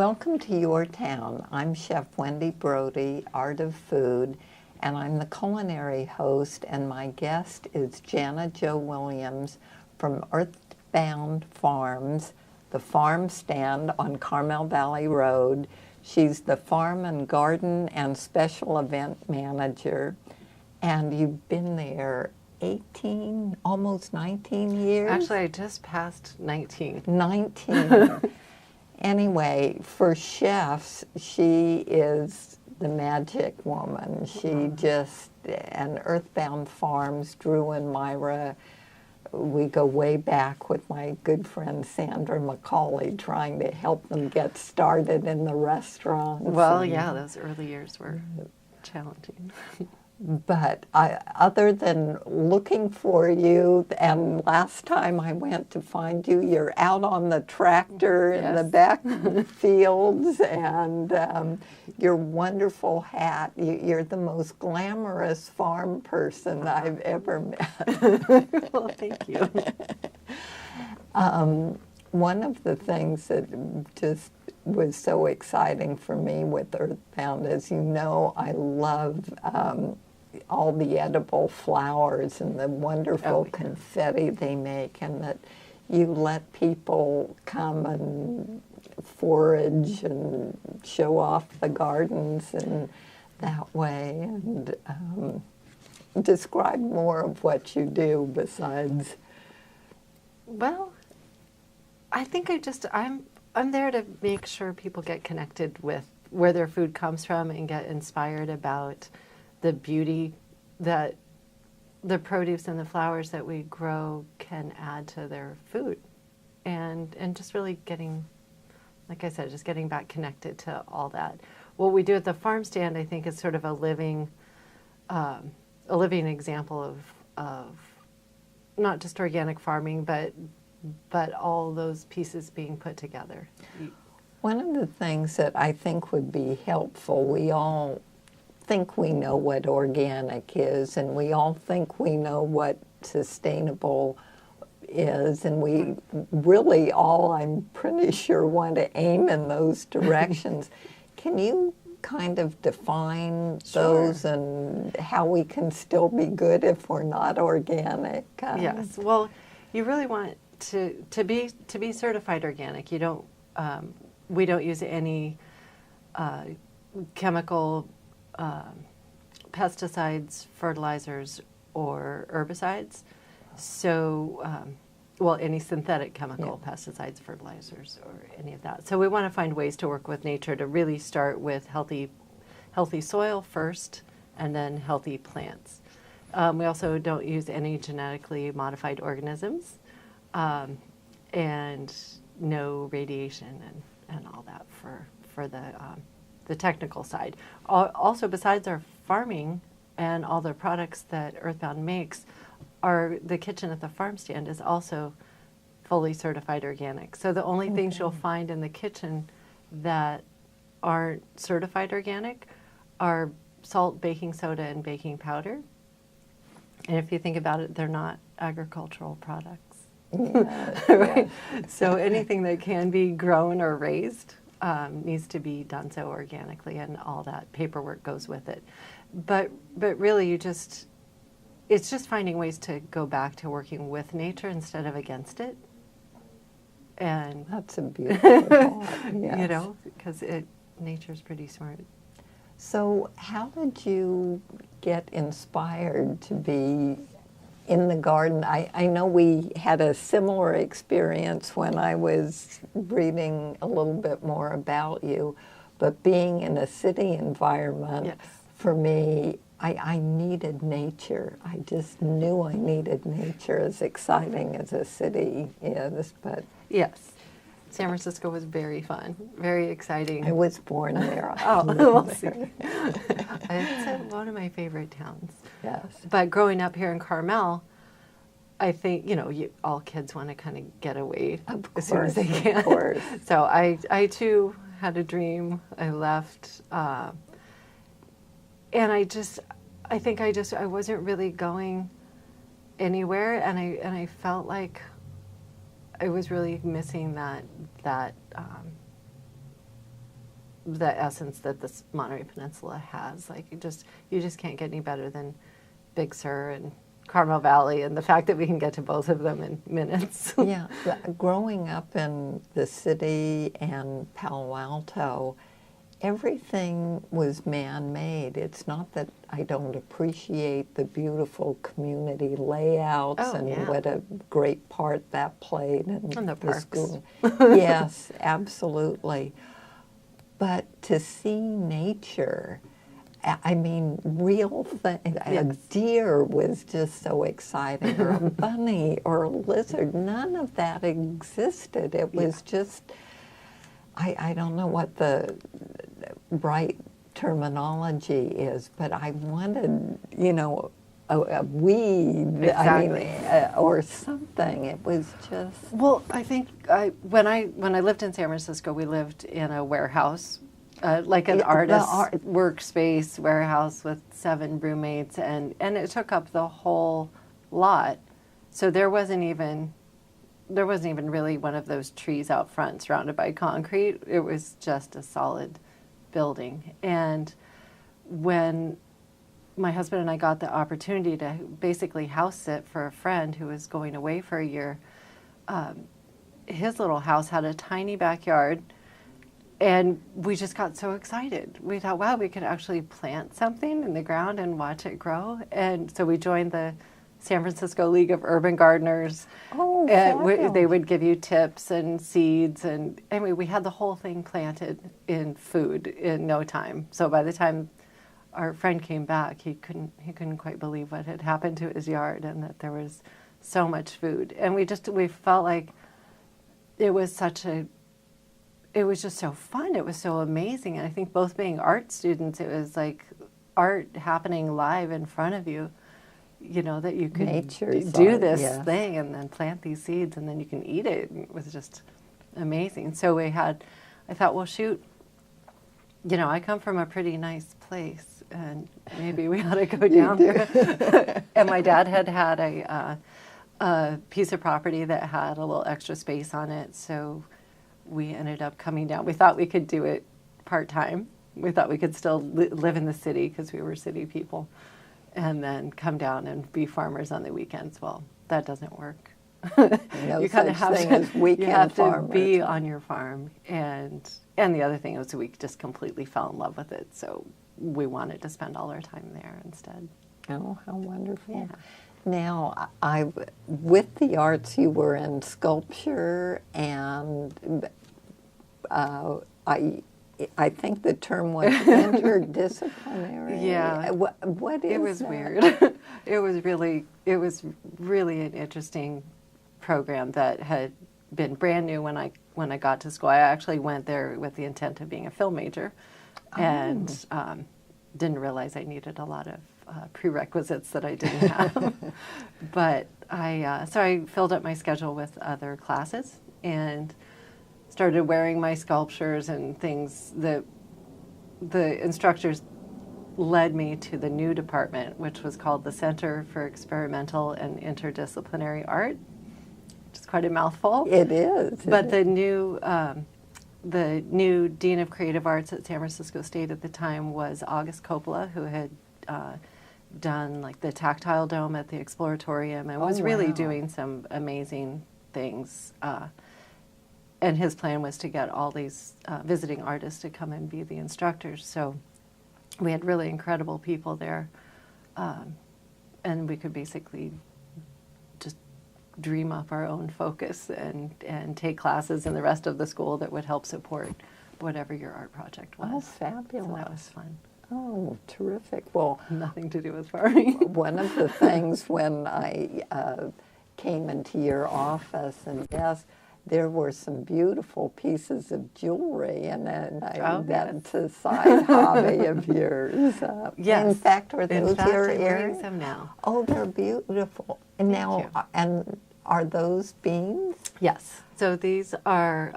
Welcome to Your Town. I'm Chef Wendy Brodie, Art of Food, and I'm the culinary host, and my guest is Janna Jo Williams from Earthbound Farms, the farm stand on Carmel Valley Road. She's the farm and garden and special event manager, and you've been there 18, almost 19 years? Actually, I just passed 19. 19. Anyway, for chefs, she is the magic woman. She just, and Earthbound Farms, Drew and Myra, we go way back with my good friend Sandra McCauley, trying to help them get started in the restaurants. Well, yeah, those early years were challenging. But other than looking for you, and last time I went to find you, you're out on the tractor in the back fields, and your wonderful hat. You're the most glamorous farm person I've ever met. Well, thank you. One of the things that just was so exciting for me with Earthbound, as you know, I love all the edible flowers and the wonderful confetti they make, and that you let people come and forage and show off the gardens in that way, and describe more of what you do besides. Well, I think I'm there to make sure people get connected with where their food comes from and get inspired about the beauty that the produce and the flowers that we grow can add to their food. And just really getting, like I said, just getting back connected to all that. What we do at the farm stand, I think, is sort of a living example of not just organic farming, but all those pieces being put together. One of the things that I think would be helpful, we all think we know what organic is, and we all think we know what sustainable is, and we really all, I'm pretty sure, want to aim in those directions. Can you kind of define those and how we can still be good if we're not organic? Yes. Well, you really want to be certified organic. You don't. We don't use any chemical pesticides, fertilizers, or herbicides. So, any synthetic chemical pesticides, fertilizers, or any of that. So we want to find ways to work with nature to really start with healthy soil first, and then healthy plants. We also don't use any genetically modified organisms, and no radiation and all that for the technical side. Also, besides our farming and all the products that Earthbound makes, the kitchen at the farm stand is also fully certified organic. So the only things you'll find in the kitchen that aren't certified organic are salt, baking soda, and baking powder. And if you think about it, they're not agricultural products. Right? So anything that can be grown or raised needs to be done so organically, and all that paperwork goes with it. But really, it's just finding ways to go back to working with nature instead of against it. And that's a beautiful thought. Yes. You know, because nature's pretty smart. So how did you get inspired to be in the garden? I know we had a similar experience when I was reading a little bit more about you, but being in a city environment, for me, I needed nature. I just knew I needed nature, as exciting as a city is. But yes, San Francisco was very fun, very exciting. I was born there. We'll see. It's one of my favorite towns. Yes. But growing up here in Carmel, I think, all kids want to kind of get away as soon as they can. Of course. So I too had a dream. I left. And I think I wasn't really going anywhere, and I felt like I was really missing that the essence that this Monterey Peninsula has. Like you just can't get any better than Big Sur and Carmel Valley, and the fact that we can get to both of them in minutes. Yeah, growing up in the city and Palo Alto, everything was man-made. It's not that I don't appreciate the beautiful community layouts and what a great part that played in And the parks. school. Yes, absolutely. But to see nature, I mean, real thing. A deer was just so exciting, or a bunny, or a lizard. None of that existed. It was just, I don't know what the right terminology is, but I wanted, you know, a weed, Exactly. I mean, or something. It was just. Well, I think when I lived in San Francisco, we lived in a warehouse, like an artist workspace warehouse with 7 roommates, and it took up the whole lot. So there wasn't even really one of those trees out front surrounded by concrete. It was just a solid building. And when my husband and I got the opportunity to basically house sit for a friend who was going away for a year, his little house had a tiny backyard, and we just got so excited. We thought, wow, we could actually plant something in the ground and watch it grow. And so we joined the San Francisco League of Urban Gardeners. Oh, and they would give you tips and seeds, and anyway, we had the whole thing planted in food in no time. So by the time our friend came back, he couldn't quite believe what had happened to his yard, and that there was so much food. And we felt like it was just so fun. It was so amazing. And I think both being art students, it was like art happening live in front of you, you know, that you could do this thing and then plant these seeds and then you can eat it. It was just amazing. So I thought, well, shoot, you know, I come from a pretty nice place, and maybe we ought to go down there. And my dad had a piece of property that had a little extra space on it, so we ended up coming down. We thought we could do it part-time. We thought we could still live in the city because we were city people, and then come down and be farmers on the weekends. Well, that doesn't work. No You kind of such have thing to, as weekend you have farmers. to be on your farm, and the other thing was we just completely fell in love with it. So we wanted to spend all our time there instead. Oh, how wonderful. Yeah. Now, with the arts, you were in sculpture, and I think the term was interdisciplinary. Yeah. What is It was that? weird. It was really an interesting program that had been brand new when I got to school. I actually went there with the intent of being a film major, and didn't realize I needed a lot of prerequisites that I didn't have. But so I filled up my schedule with other classes and started wearing my sculptures and things. The instructors led me to the new department, which was called the Center for Experimental and Interdisciplinary Art, which is quite a mouthful. It is. But the new Dean of Creative Arts at San Francisco State at the time was August Coppola, who had done like the tactile dome at the Exploratorium and was really doing some amazing things. And his plan was to get all these visiting artists to come and be the instructors. So we had really incredible people there. And we could basically just dream up our own focus and take classes in the rest of the school that would help support whatever your art project was. Oh, fabulous. So that was fun. Oh, terrific. Well, Nothing to do with farming. one of the things when I came into your office and desk, there were some beautiful pieces of jewelry, and then that's a side hobby of yours. Yes. In fact, are In those fact, your I'm wearing earrings? some now. Oh, they're beautiful. And now, you. and are those beans? Yes. So these are,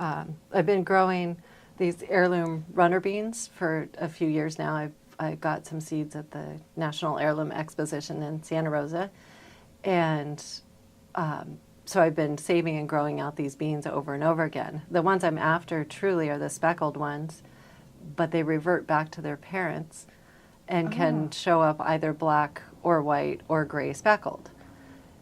I've been growing these heirloom runner beans for a few years now. I got some seeds at the National Heirloom Exposition in Santa Rosa. And so I've been saving and growing out these beans over and over again. The ones I'm after truly are the speckled ones, but they revert back to their parents and can show up either black or white or gray speckled.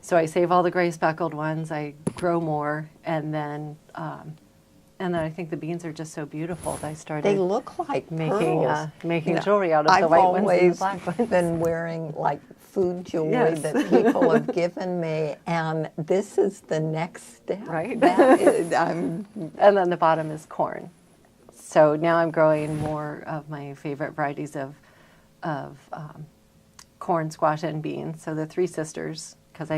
So I save all the gray speckled ones, I grow more, and then I think the beans are just so beautiful that I started They look like pearls. making jewelry out of the white ones and the black ones. I've always been wearing like food jewelry Yes. that people have given me, and this is the next step. Right. That is, And then the bottom is corn. So now I'm growing more of my favorite varieties of corn, squash, and beans. So the three sisters, because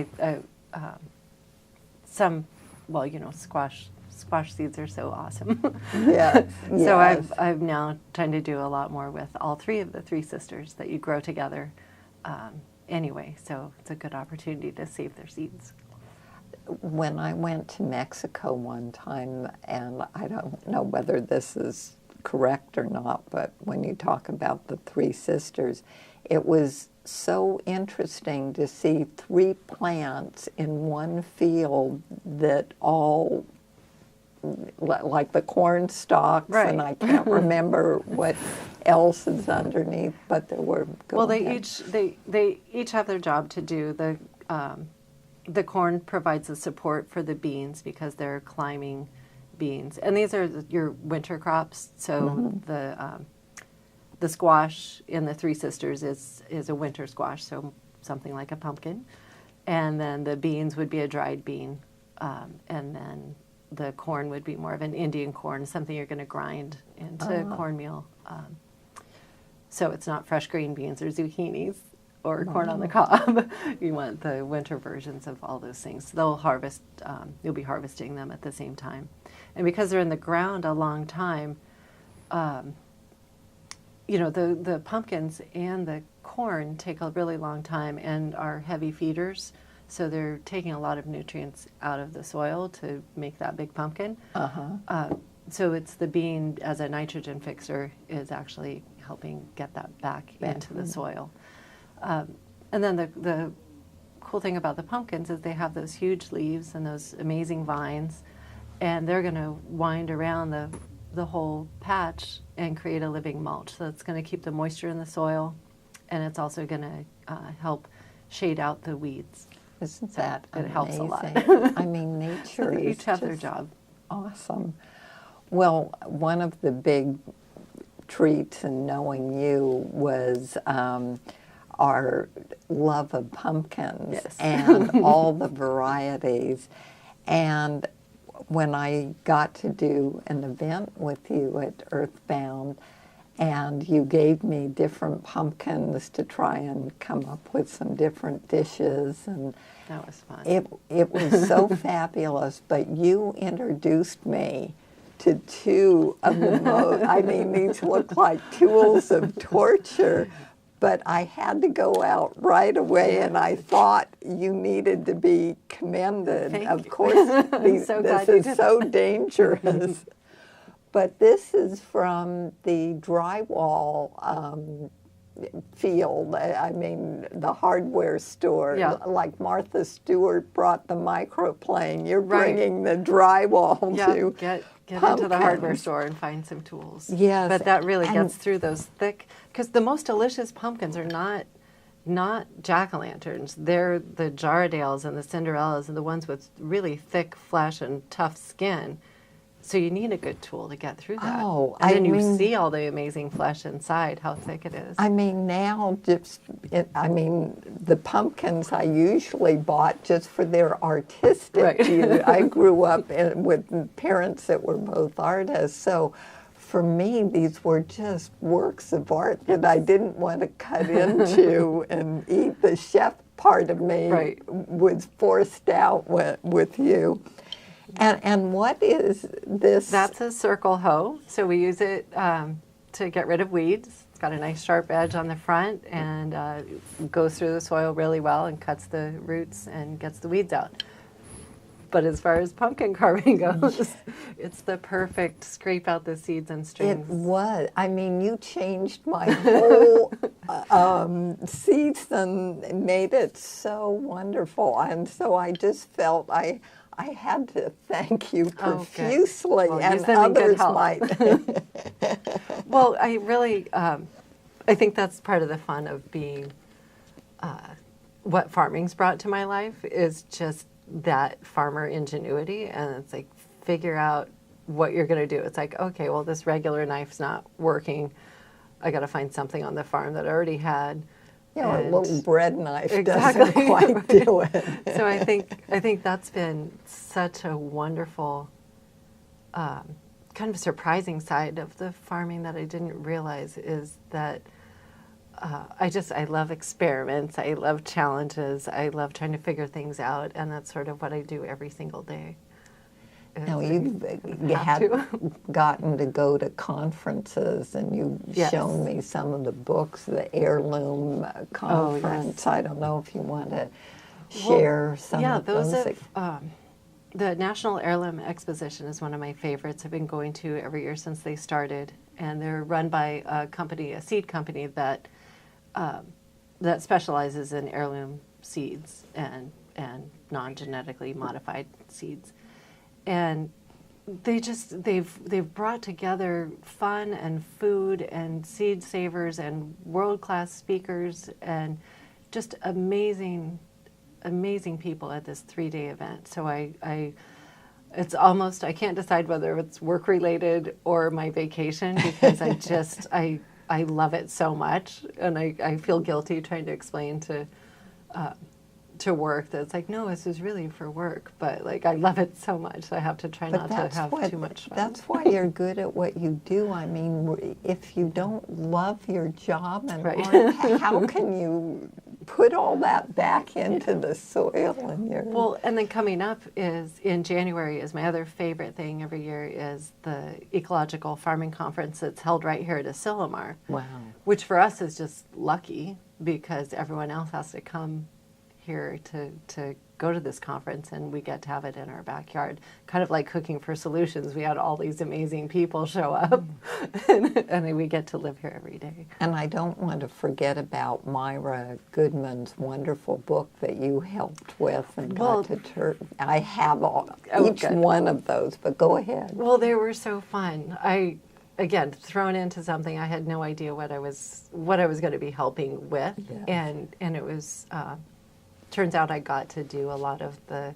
squash seeds are so awesome. yes, So yes. I've now trying to do a lot more with all three of the three sisters that you grow together. Anyway, so it's a good opportunity to save their seeds. When I went to Mexico one time, and I don't know whether this is correct or not, but when you talk about the three sisters, it was so interesting to see three plants in one field that all, like the corn stalks, Right. and I can't remember what else is underneath, but there were. Well, they each have their job to do. The corn provides the support for the beans because they're climbing beans, and these are your winter crops. So the squash in the Three Sisters is a winter squash, so something like a pumpkin, and then the beans would be a dried bean, and then the corn would be more of an Indian corn, something you're going to grind into cornmeal. So it's not fresh green beans or zucchinis or corn on the cob. You want the winter versions of all those things. They'll harvest, you'll be harvesting them at the same time. And because they're in the ground a long time, the pumpkins and the corn take a really long time and are heavy feeders. So they're taking a lot of nutrients out of the soil to make that big pumpkin. So it's the bean as a nitrogen fixer is actually helping get that back into the soil. And then the cool thing about the pumpkins is they have those huge leaves and those amazing vines, and they're going to wind around the whole patch and create a living mulch. So it's going to keep the moisture in the soil, and it's also going to help shade out the weeds. Isn't So that it helps a lot. amazing? I mean, nature They is each have their just job. awesome. Well, one of the big treats in knowing you was our love of pumpkins Yes. and all the varieties. And when I got to do an event with you at Earthbound, and you gave me different pumpkins to try and come up with some different dishes, and That was fun. it was so fabulous. But you introduced me to two of the most, I mean, these look like tools of torture, but I had to go out right away, and I thought you needed to be commended. Thank of you. course, So this glad you is did so dangerous. But this is from the drywall field. I mean, the hardware store. Yeah. Like Martha Stewart brought the microplane. You're Right. bringing the drywall Yeah, to get into the hardware pumpkins. store and find some tools. Yes, But that really and- gets through those thick, because the most delicious pumpkins are not jack-o'-lanterns. They're the Jardales and the Cinderellas and the ones with really thick flesh and tough skin. So you need a good tool to get through that. Oh, and then I you mean- see all the amazing flesh inside, how thick it is. I mean, now the pumpkins I usually bought just for their artistic Right. view. I grew up with parents that were both artists, so for me, these were just works of art that I didn't want to cut into and eat. The chef part of me Right. was forced out with you. And what is this? That's a circle hoe. So we use it to get rid of weeds. It's got a nice sharp edge on the front and goes through the soil really well and cuts the roots and gets the weeds out. But as far as pumpkin carving goes, it's the perfect scrape out the seeds and It strings. was. I mean, you changed my whole season, and made it so wonderful. And so I just felt I I had to thank you Oh, good. profusely, Well, and use them in good others health. might. Well, I really, I think that's part of the fun of being, what farming's brought to my life is just that farmer ingenuity. And it's like, figure out what you're going to do. It's like, okay, well, this regular knife's not working. I got to find something on the farm that I already had. You know, a And- little bread knife Exactly. doesn't quite do it. So I think that's been such a wonderful, kind of surprising side of the farming that I didn't realize is that I love experiments. I love challenges. I love trying to figure things out, and that's sort of what I do every single day. Now, is you've have to. gotten to go to conferences, and you've Yes. shown me some of the books, the Heirloom Conference. I don't know if you want to share some of those. Yeah, those have, the National Heirloom Exposition is one of my favorites. I've been going to every year since they started, and they're run by a company, a seed company that that specializes in heirloom seeds and non-genetically modified seeds. And they've brought together fun and food and seed savers and world-class speakers and just amazing people at this 3-day event. So it's almost, I can't decide whether it's work related or my vacation because I love it so much, and I feel guilty trying to explain to work that it's like, no, this is really for work, but like I love it so much, so I have to try not to have too much fun. That's why you're good at what you do. I mean, if you don't love your job and Right. art, how can you put all that back into the soil in your... Well, and then coming up is in January is my other favorite thing every year is the Ecological Farming Conference that's held right here at Asilomar. Wow. Which for us is just lucky because everyone else has to come here to go to this conference, and we get to have it in our backyard. Kind of like Cooking for Solutions. We had all these amazing people show up, and then we get to live here every day. And I don't want to forget about Myra Goodman's wonderful book that you helped with and Well- got to I have each good. one of those, but go ahead. Well, they were so fun. Again, thrown into something I had no idea what I was going to be helping with, Yes. and it was. Turns out I got to do a lot of the,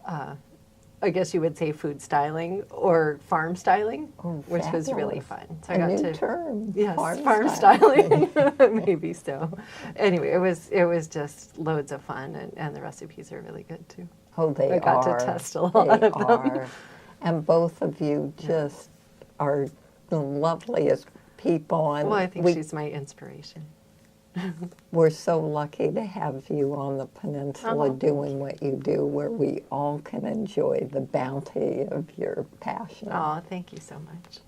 I guess you would say food styling or farm styling, Oh, which was really fabulous. fun. So A I got new to term. yes, farm farm styling, maybe so. Anyway, it was just loads of fun, and the recipes are really good too. Oh, they are. I got to test a lot of them. Are. And both of you just are the loveliest people. And Well, I think she's my inspiration. we're so lucky to have you on the peninsula doing what you do, where we all can enjoy the bounty of your passion. Oh, thank you so much.